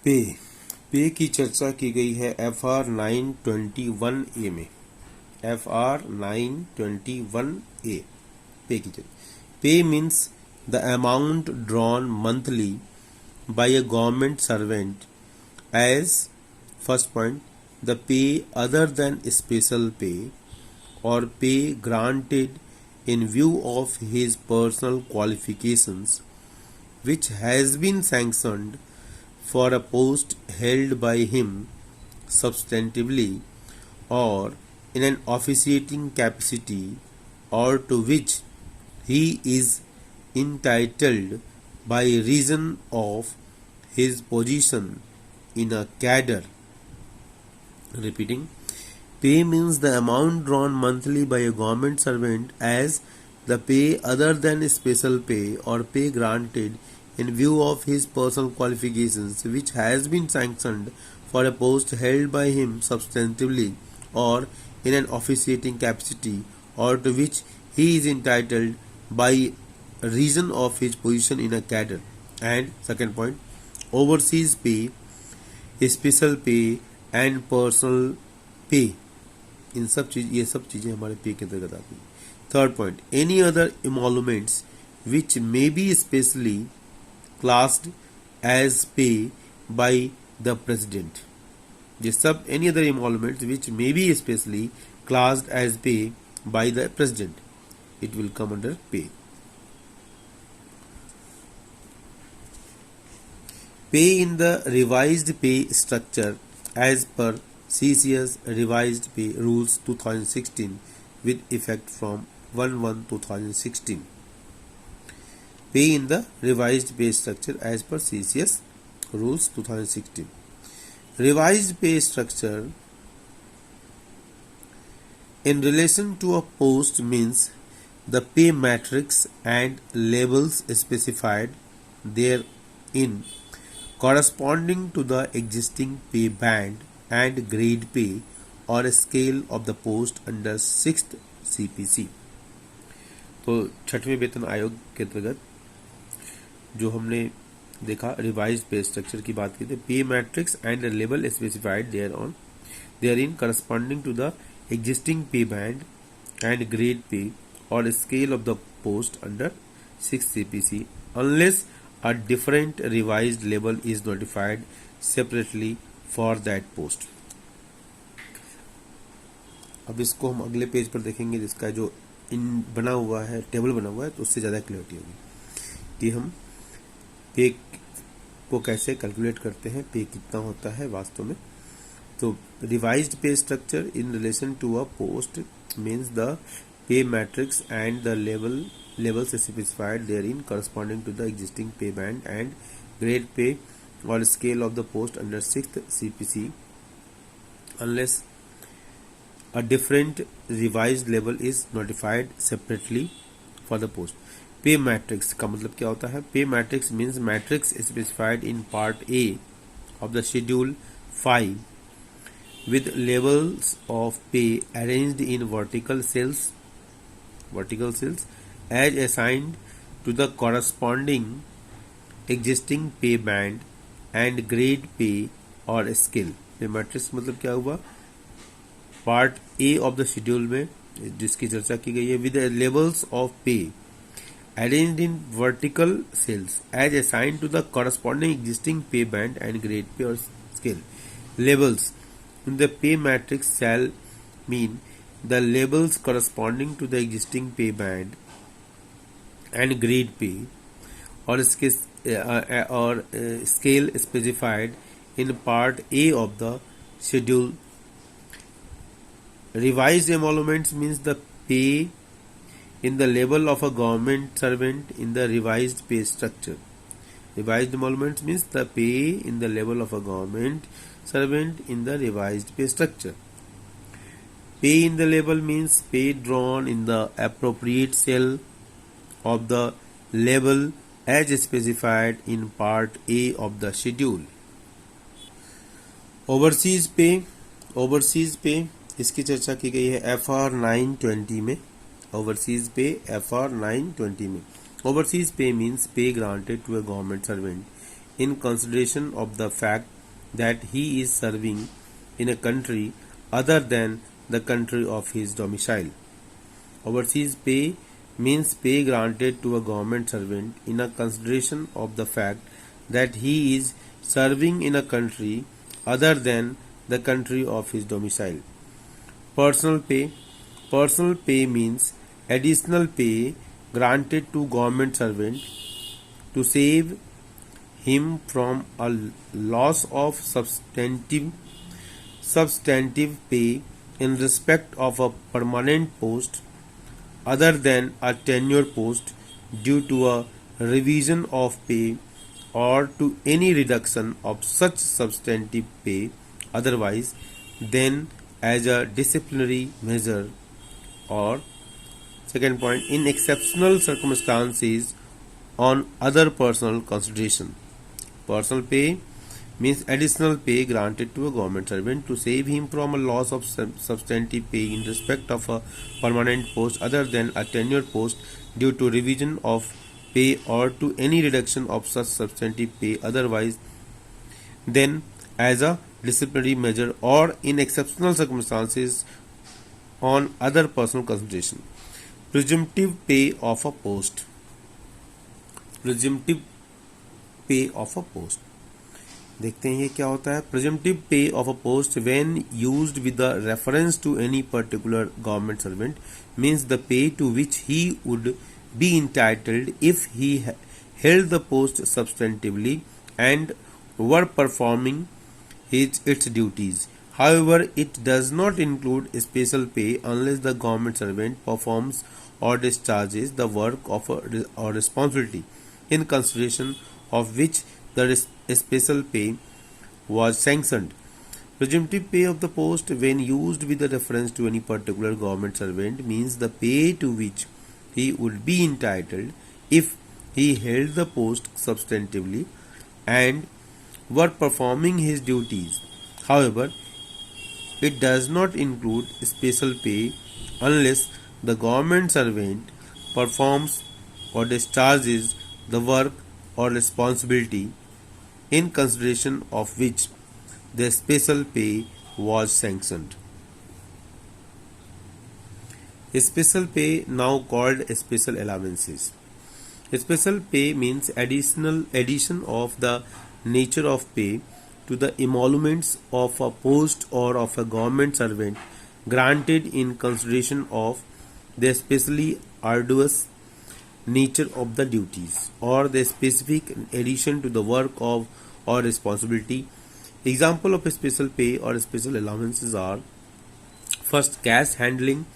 पे पे की चर्चा की गई है FR 921A में। FR 921A पे की चर्चा। Pay means the amount drawn monthly by a government servant as first point the pay other than special pay or pay granted in view of his personal qualifications which has been sanctioned for a post held by him substantively or in an officiating capacity or to which he is entitled by reason of his position in a cadre. Repeating, pay means the amount drawn monthly by a government servant as the pay other than special pay or pay granted in view of his personal qualifications which has been sanctioned for a post held by him substantively or in an officiating capacity or to which he is entitled by reason of his position in a cadre. And second point, overseas pay, special पे and personal पे, ये सब चीजें हमारे पे के अंतर्गत आती हैं। Third point, any other emoluments which may be specially classed as pay by the president. ये सब any other emoluments which may be specially classed as pay by the president, it will come under pay. Pay in the revised pay structure as per CCS Revised Pay Rules 2016 with effect from 1/1/2016. Pay in the revised pay structure as per CCS Rules 2016. Revised pay structure in relation to a post means the pay matrix and labels specified therein corresponding to the existing pay band and grade pay or scale of the post under 6th CPC। तो छठवें वेतन आयोग के अंतर्गत जो हमने देखा revised pay structure की बात की थी, pay matrix and level specified therein corresponding to the existing pay band and grade pay और scale of the post under 6th CPC unless a different revised label is notified separately for that post। अब इसको हम अगले page पर देखेंगे जिसका जो इन बना हुआ है, टेबल बना हुआ है, तो उससे ज़्यादा क्लियरिटी होगी कि हम पे को कैसे कैलकुलेट करते हैं, पे कितना होता है वास्तव में। तो revised pay structure in relation to a post means the pay matrix and the levels specified therein corresponding to the existing pay band and grade pay or scale of the post under 6th CPC unless a different revised label is notified separately for the post। Pay matrix का मतलब क्या होता है? Pay matrix means matrix specified in part A of the schedule 5 with levels of pay arranged in vertical cells as assigned to the corresponding existing pay band and grade pay or scale। Pay matrix मतलब क्या हुआ? Part A of the schedule में जिसकी चर्चा की गई है with levels of pay arranged in vertical cells as assigned to the corresponding existing pay band and grade pay or scale। Labels in the pay matrix shall mean the labels corresponding to the existing pay band and grade pay or scale specified in part A of the schedule। Revised emoluments means the pay in the level of a government servant in the revised pay structure। Revised emoluments means the pay in the level of a government servant in the revised pay structure। Pay in the label means pay drawn in the appropriate cell of the label as specified in part A of the schedule। Overseas pay इसकी चर्चा की गई है FR 920 में। Overseas pay FR 920 में। Overseas pay means pay granted to a government servant in consideration of the fact that he is serving in a country other than the country of his domicile. Overseas pay means pay granted to a government servant in a consideration of the fact that he is serving in a country other than the country of his domicile. Personal pay. Personal pay means additional pay granted to government servant to save him from a loss of substantive pay in respect of a permanent post other than a tenure post due to a revision of pay or to any reduction of such substantive pay otherwise than as a disciplinary measure. Or second point, in exceptional circumstances on other personal consideration. Personal pay means additional pay granted to a government servant to save him from a loss of substantive pay in respect of a permanent post other than a tenure post due to revision of pay or to any reduction of such substantive pay otherwise than as a disciplinary measure, or in exceptional circumstances on other personal consideration. Presumptive pay of a post. Presumptive pay of a post. देखते हैं ये क्या होता है. Presumptive pay of a post when used with the reference to any particular government servant means the pay to which he would be entitled if he held the post substantively and were performing its duties. However, it does not include special pay unless the government servant performs or discharges the work of or responsibility in consideration of which the special pay was sanctioned. Presumptive pay of the post when used with a reference to any particular government servant means the pay to which he would be entitled if he held the post substantively and were performing his duties. However, it does not include special pay unless the government servant performs or discharges the work or responsibility in consideration of which the special pay was sanctioned. Special pay, now called special allowances. Special pay means addition of the nature of pay to the emoluments of a post or of a government servant granted in consideration of the especially arduous nature of the duties or the specific addition to the work of or responsibility. Example of special pay or special allowances are: first, cash handling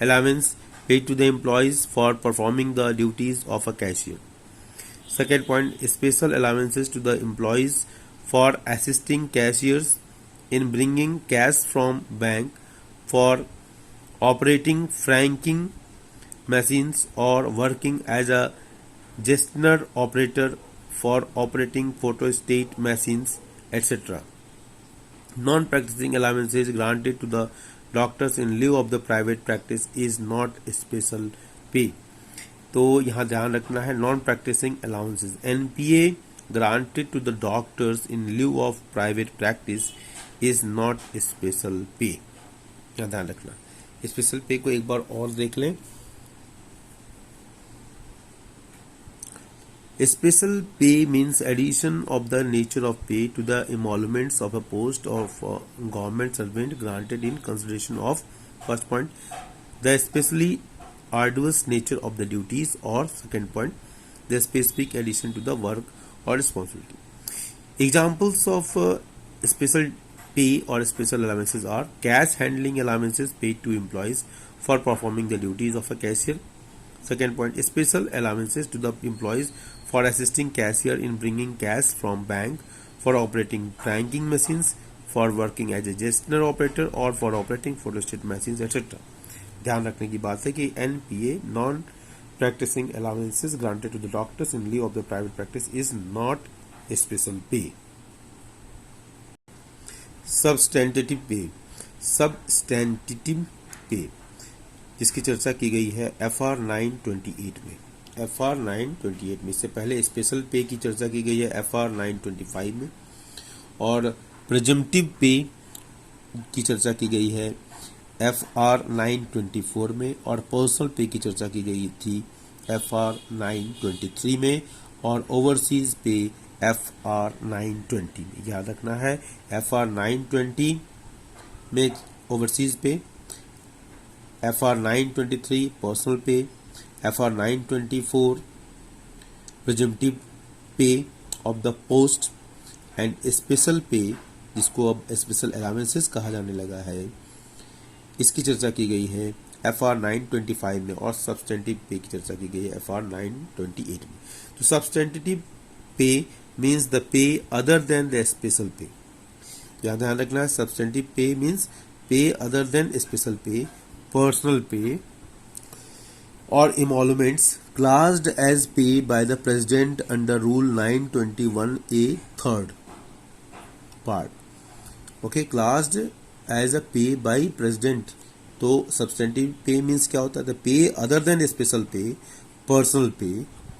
allowance paid to the employees for performing the duties of a cashier. Second point, special allowances to the employees for assisting cashiers in bringing cash from bank, for operating franking machines or working as a gestioner operator for operating photostat machines, etc. Non-practicing allowances granted to the doctors in lieu of the private practice is not special pay. तो यहाँ ध्यान रखना है, non practicing allowances NPA granted to the doctors in lieu of private practice is not special pay. यहाँ ध्यान रखना. Special पे को एक बार और देख लें. Special pay means addition of the nature of pay to the emoluments of a post of government servant granted in consideration of, first point, the especially arduous nature of the duties, or second point, the specific addition to the work or responsibility. Examples of special pay or special allowances are: cash handling allowances paid to employees for performing the duties of a cashier. Second point, special allowances to the employees for assisting cashier in bringing cash from bank, for operating franking machines, for working as a gestioner operator or for operating photostat machines, etc. ध्यान रखने की बात है कि NPA, non practicing allowances granted to the doctors in lieu of the private practice, is not special pay. Substantive पे. Substantive पे जिसकी चर्चा की गई है FR 928 में. FR 928 में। इससे पहले स्पेशल पे की चर्चा की गई है FR 925 में, और प्रिजम्पटिव पे की चर्चा की गई है FR 924 में, और पर्सनल पे की चर्चा की गई थी FR 923 में, और ओवरसीज पे FR 920 में। याद रखना है FR 920 में ओवरसीज पे, FR 923 पर्सनल पे, FR 924 प्रिजम्पटिव पे of the post, and special पे जिसको अब स्पेशल अलाउंसेस कहा जाने लगा है, इसकी चर्चा की गई है FR 925 में, और सब्सटेंटिव पे की चर्चा की गई है FR 928 में। तो सब्सटेंटिव पे means the pay other then the special पे। यहाँ ध्यान रखना है, सब्सटेंटिव पे मीन्स पे अदर देन स्पेशल पे, पर्सनल पे और emoluments classed as pay by the president under rule 921A third part. Okay, classed as a pay by president. तो सब्सटेंटिव पे मीन्स क्या होता है? पे अदर देन स्पेशल पे, पर्सनल पे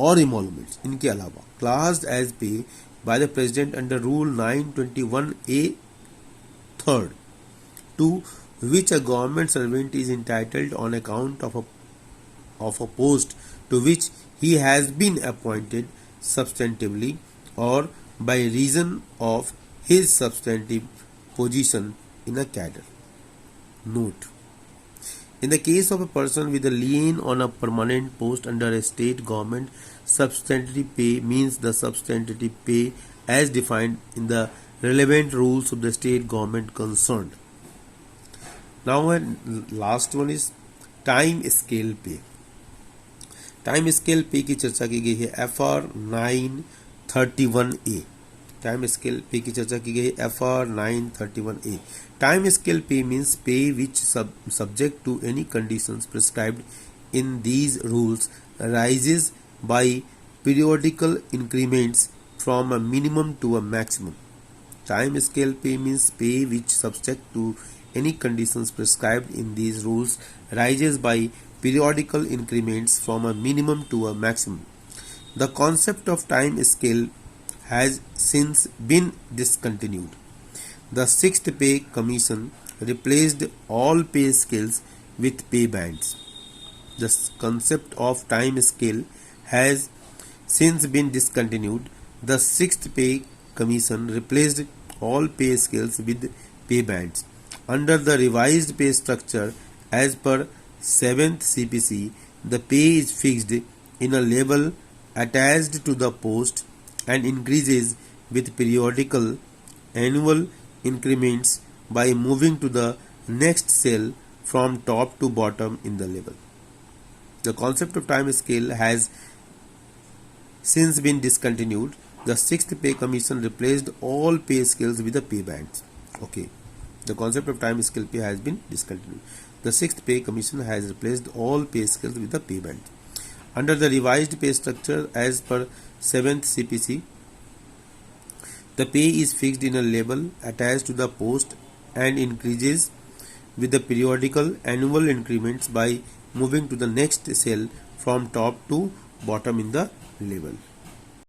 और इमोलूमेंट्स, इनके अलावा classed as pay by the president under rule 921A third, to which a government servant is entitled on account of a post to which he has been appointed substantively or by reason of his substantive position in a cadre. Note: in the case of a person with a lien on a permanent post under a state government, substantive pay means the substantive pay as defined in the relevant rules of the state government concerned. Now, last one is time scale pay. Time scale पे की चर्चा की गई है FR 931A। Time scale पे की चर्चा की गई है FR 931A। Time scale pay means pay which subject to any conditions prescribed in these rules rises by periodical increments from a minimum to a maximum. Time scale pay means pay which subject to any conditions prescribed in these rules rises by periodical increments from a minimum to a maximum. The concept of time scale has since been discontinued. The Sixth Pay Commission replaced all pay scales with pay bands. The concept of time scale has since been discontinued. The Sixth Pay Commission replaced all pay scales with pay bands. Under the revised pay structure as per 7th CPC, the pay is fixed in a level attached to the post and increases with periodical annual increments by moving to the next cell from top to bottom in the level. The concept of time scale has since been discontinued. The Sixth Pay Commission replaced all pay scales with the pay bands. Okay. The concept of time scale pay has been discontinued. The Sixth Pay Commission has replaced all pay scales with the pay band. Under the revised pay structure as per 7th CPC, the pay is fixed in a level attached to the post and increases with the periodical annual increments by moving to the next cell from top to bottom in the level.